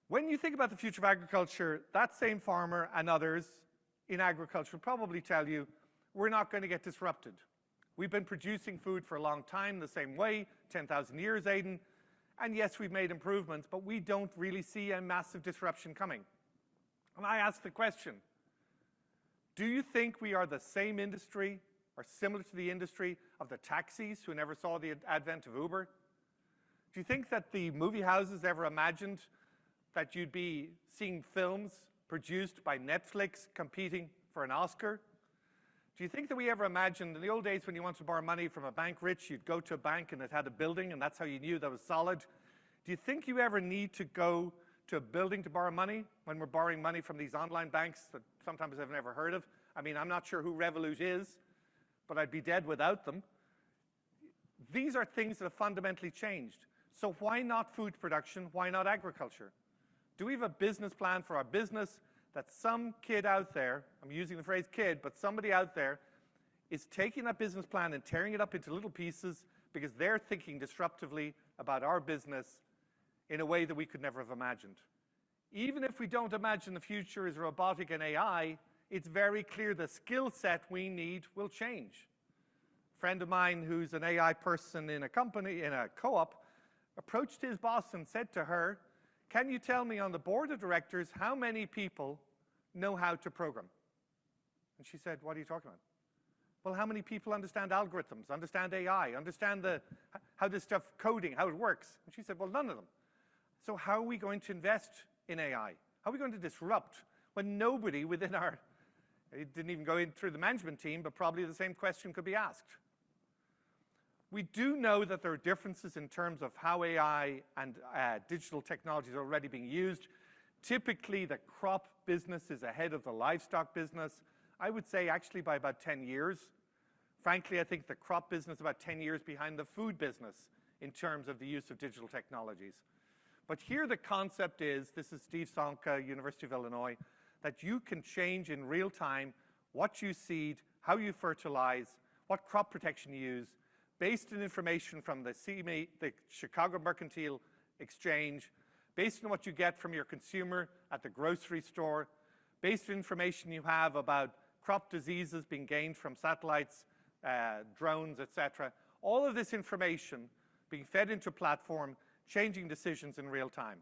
When you think about the future of agriculture, that same farmer and others in agriculture will probably tell you, we're not going to get disrupted. We've been producing food for a long time the same way, 10,000 years, Aidan, and yes, we've made improvements, but we don't really see a massive disruption coming. And I ask the question, do you think we are the same industry or similar to the industry of the taxis who never saw the advent of Uber? Do you think that the movie houses ever imagined that you'd be seeing films produced by Netflix competing for an Oscar? Do you think that we ever imagined in the old days when you wanted to borrow money from a bank rich, you'd go to a bank and it had a building and that's how you knew that was solid? Do you think you ever need to go to a building to borrow money when we're borrowing money from these online banks that sometimes I've never heard of? I mean, I'm not sure who Revolut is, but I'd be dead without them. These are things that have fundamentally changed. So why not food production? Why not agriculture? Do we have a business plan for our business that some kid out there, I'm using the phrase kid, but somebody out there is taking that business plan and tearing it up into little pieces because they're thinking disruptively about our business in a way that we could never have imagined? Even if we don't imagine the future is robotic and AI, it's very clear the skill set we need will change. A friend of mine who's an AI person in a company, in a co-op, approached his boss and said to her, can you tell me on the board of directors how many people know how to program? And she said, what are you talking about? Well, how many people understand algorithms, understand AI, understand how this stuff, coding, how it works? And she said, well, none of them. So how are we going to invest in AI? How are we going to disrupt when nobody within our, it didn't even go in through the management team, but probably the same question could be asked. We do know that there are differences in terms of how AI and digital technologies are already being used. Typically, the crop business is ahead of the livestock business. I would say actually by about 10 years. Frankly, I think the crop business is about 10 years behind the food business in terms of the use of digital technologies. But here the concept is, this is Steve Sonka, University of Illinois, that you can change in real time what you seed, how you fertilize, what crop protection you use, based on information from the CME, the Chicago Mercantile Exchange, based on what you get from your consumer at the grocery store, based on information you have about crop diseases being gained from satellites, drones, etc. All of this information being fed into a platform, changing decisions in real time.